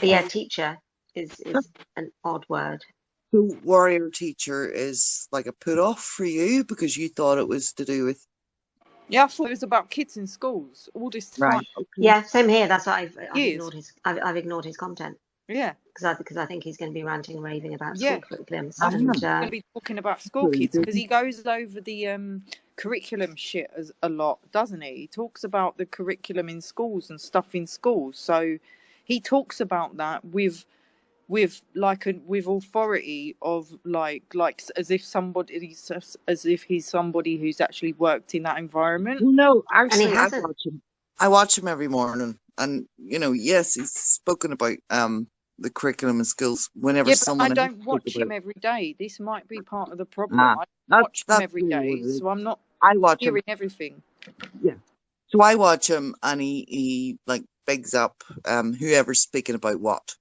But yeah, teacher is an odd word. So warrior teacher is like a put off for you because you thought it was to do with Yeah, I thought it was about kids in schools all this time. right. Okay. Yeah, same here. That's why I've Years. ignored I've ignored his content Yeah. because I think he's going to be ranting and raving about Yeah. school curriculums I I thought and am. he was going to be talking about school Well, you kids because didn't. he goes over the curriculum shit a lot, doesn't he? He talks about the curriculum in schools and stuff in schools. So he talks about that with authority of like as if as if he's somebody who's actually worked in that environment. No, and he actually, I hasn't. watch him. I watch him every morning, and yes, he's spoken about the curriculum in schools whenever Yeah, but I someone else don't spoke watch about him it. every day. This might be part of the problem. Ah, I don't that's watch him every really what day, it is. so I'm not I watch him. hearing everything. Yeah. So I watch him, and he like bigs up whoever's speaking about what.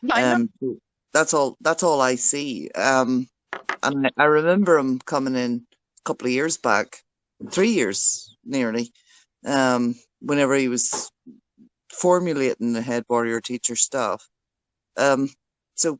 Yeah, I know. So that's all I see. And I remember him coming in a couple of years back, 3 years nearly, whenever he was formulating the head warrior teacher stuff. Um,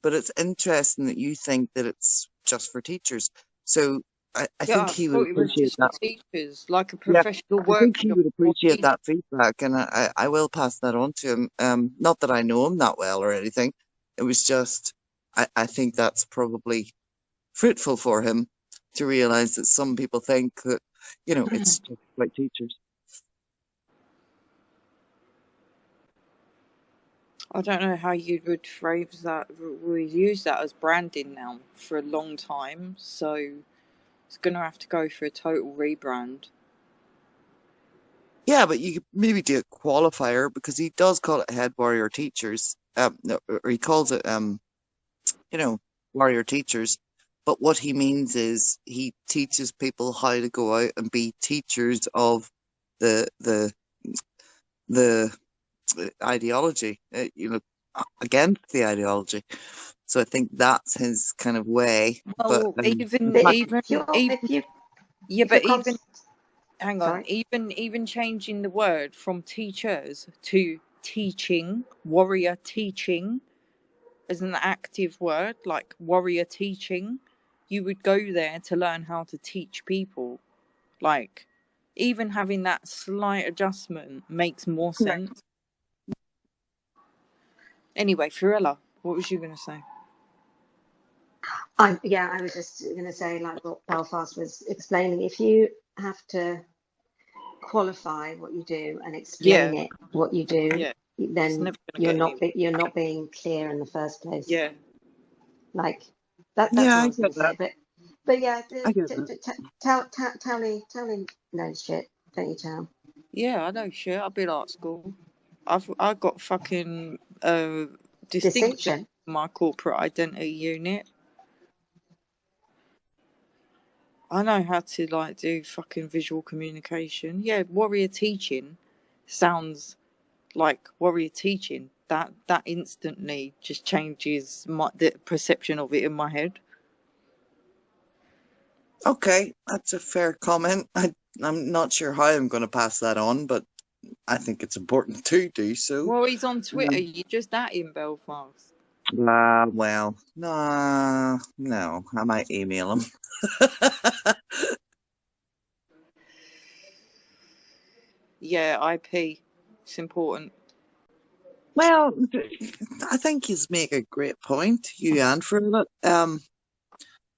but it's interesting that you think that it's just for teachers. So I Yeah, think I he would thought it was appreciate just for that. teachers, like a Yeah, professional I think he workshop would for appreciate teachers. that feedback, and I will pass that on to him. Not that I know him that well or anything. It was just I think that's probably fruitful for him to realize that some people think that it's just like teachers. I don't know how you would phrase that. We use that as branding now for a long time, so it's going to have to go for a total rebrand. Yeah, but you could maybe do a qualifier because he does call it head warrior teachers. No, or he calls it you know, warrior teachers. But what he means is he teaches people how to go out and be teachers of the the the ideology. Against the ideology. So I think that's his kind of way. But Well, in even But fact, even if even you yeah, if you're but even const hang on, sorry. even changing the word from teachers to teaching, warrior teaching, as an active word, like warrior teaching, you would go there to learn how to teach people. Like, even having that slight adjustment makes more sense. Anyway, Fiorella, what was you going to say? I was just going to say like what Belfast was explaining. If you have to qualify what you do and Yeah, explain it what you do, yeah. It's then never going to get anywhere. you're not being clear in the first place. Yeah. Like that's yeah, all I I was going get to that. say. But yeah, I get that. Tally knows shit, don't you, Tal? Yeah, I know shit. I've been art school. I got fucking distinction Distinction. in my corporate identity unit. I know how to like do fucking visual communication. Yeah, warrior teaching sounds like warrior teaching. That instantly just changes the perception of it in my head. Okay, that's a fair comment. I'm not sure how I'm going to pass that on, but I think it's important to do so. Well, he's on Twitter. Um, You just at him, Belfast. well, nah, no, I might email him. Yeah, IP. It's important. Well, I think you make a great point, you and for it.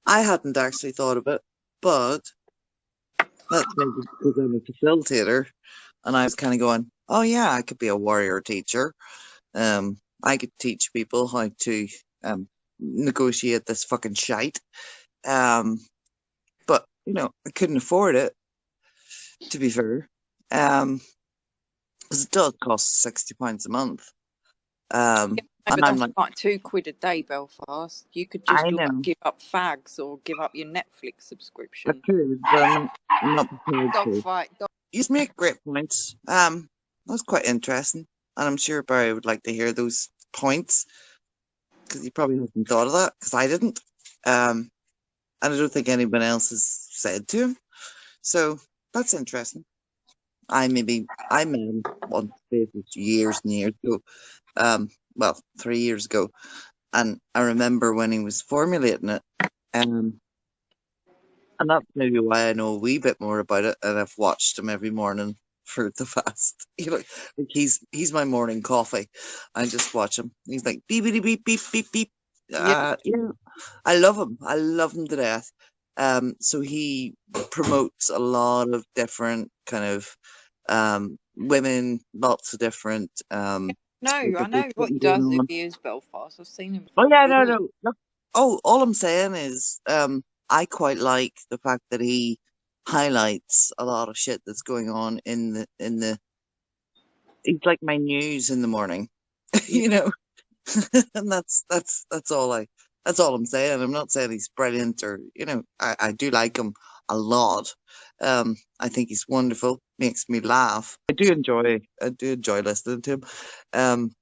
I hadn't actually thought of it, but that's maybe because I'm a facilitator, and I was kind of going, "Oh yeah, I could be a warrior teacher. I could teach people how to negotiate this fucking shite. Um, but I couldn't afford it, to be fair. Because it does cost £60 a month. Yeah, no, And but I'm that's like, like £2 a day, Belfast. You could I just like know give up fags or give up your Netflix I subscription. could, but I'm not prepared Dog to. fight. You make great points. That's quite interesting, and I'm sure Barry would like to hear those points because he probably hasn't thought of that because I didn't. And I don't think anyone else has said to him. So that's interesting. I may have once say this years and years ago. well, 3 years ago. And I remember when he was formulating it, and that's maybe why I know a wee bit more about it. And I've watched him every morning for the fast. Like he's my morning coffee. I just watch him. He's like beep beep beep beep beep beep. Yeah. Yeah, I love him. I love him to death. So he promotes a lot of different kind of women, lots of different No, I services know that what he are going does if on. he is Belfast. I've seen him Oh before. yeah, no. Look, oh, all I'm saying is, I quite like the fact that he highlights a lot of shit that's going on in the. He's like my news in the morning, Yeah. you know, and that's all that's all I'm saying. I'm not saying he's brilliant or I do like him a lot. I think he's wonderful, makes me laugh. I do enjoy listening to him. Um,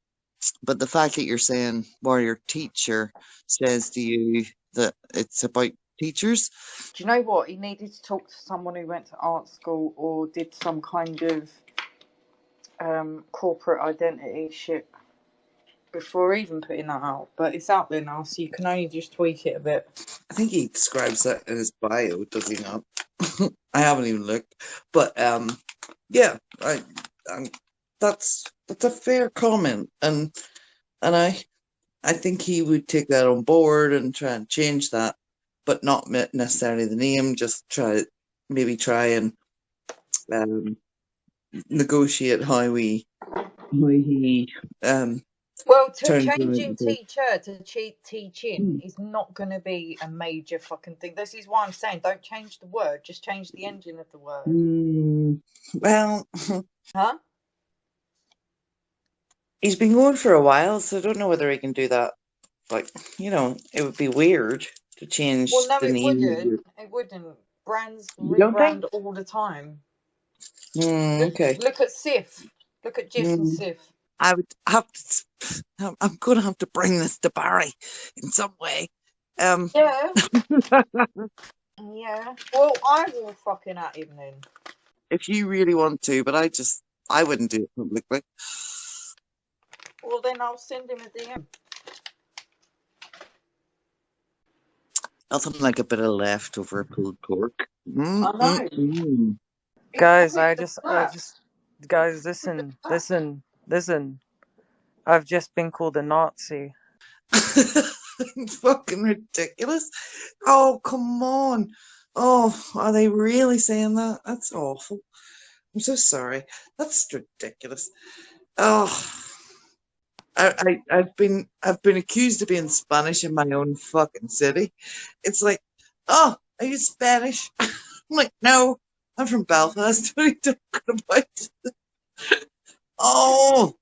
but the fact that you're saying warrior teacher says to you that it's about teachers. Do you know what? He needed to talk to someone who went to art school or did some kind of corporate identity shit before even putting that out. But it's out there now, so you can only just tweak it a bit. I think he describes that in his bio, does he not? I haven't even looked, but yeah, I that's a fair comment, and I think he would take that on board and try and change that, but not necessarily the name. Just try and um, negotiate how he Well, turns it changing into. teacher to teaching is not going to be a major fucking thing. This is why I'm saying don't change the word, just change the engine of the word. Well, Huh? he's been going for a while, so I don't know whether he can do that. Like, it would be weird to change Well, no, the it name of wouldn't. your. It wouldn't. Brands You don't think? rebrand all the time. Okay. Look at Sif. Look at Jess and Mm, Sif. I would have to. I'm going to have to bring this to Barry in some way. Yeah. Yeah. Well, I will fucking at him then. If you really want to, but I wouldn't do it publicly. Well, then I'll send him a DM. Nothing like a bit of leftover pulled pork. I know. Guys, guys, listen. I've just been called a Nazi. Fucking ridiculous. Oh, come on. Oh, are they really saying that? That's awful. I'm so sorry. That's ridiculous. Oh, I've been accused of being Spanish in my own fucking city. It's like, oh, are you Spanish? I'm like, no, I'm from Belfast. What are you talking about? Oh,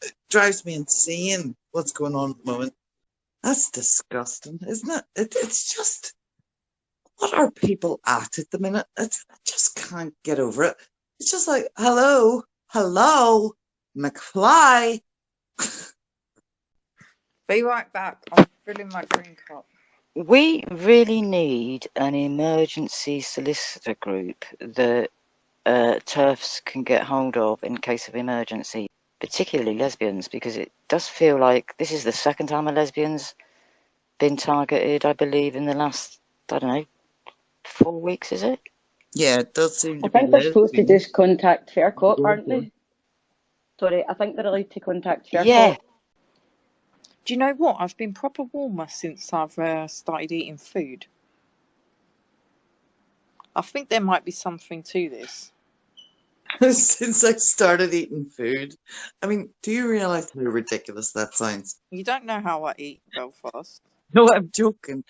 it drives me insane what's going on at the moment. That's disgusting, isn't it? It's just, what are people at the minute? I just can't get over it. It's just like, hello, McFly. Be right back. I'm filling my green cup. We really need an emergency solicitor group that TERFs can get hold of in case of emergency, particularly lesbians, because it does feel like this is the second time a lesbian's been targeted, I believe, in the last, I don't know, 4 weeks, is it? Yeah, it does seem I to be think they're supposed to lesbians. just contact Faircop, Go aren't for it. they? Sorry, I think they're allowed to contact Faircop. Yeah. Do you know what? I've been proper warmer since I've started eating food. I think there might be something to this. Since I started eating food. I mean, do you realise how ridiculous that sounds? You don't know how I eat, Belfast. No, I'm joking.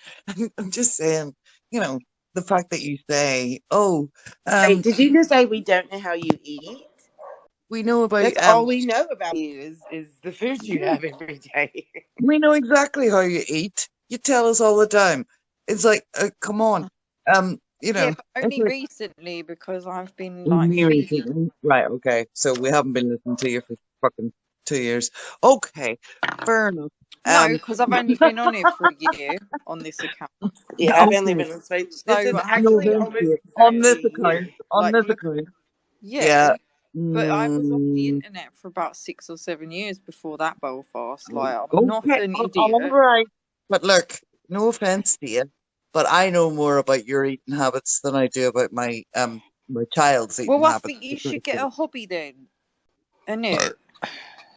I'm just saying, the fact that you say, oh, Wait, did you just say we don't know how you eat? we know about, That's all we know about you is the food you yeah, have every day. we know exactly how you eat. You tell us all the time. It's like, come on. Yeah, but It's only like, recently because I've been me feeding. recently. Right, okay. So we haven't been listening to you for fucking 2 years. Okay, fair enough. No, because I've only been on it for a year on this account. Yeah, I've only Okay. been on space. So This is I No, actually haven't. thank almost you. On exactly this a account. year. On Like, this look, account. Yeah. Yeah. But I was off the Mm, internet for about 6 or 7 years before that Belfast. Like, I'm not okay, an all idiot. right. But look, no offense to you, but I know more about your eating habits than I do about my child's eating Well, I habits. think you should get a hobby then, innit?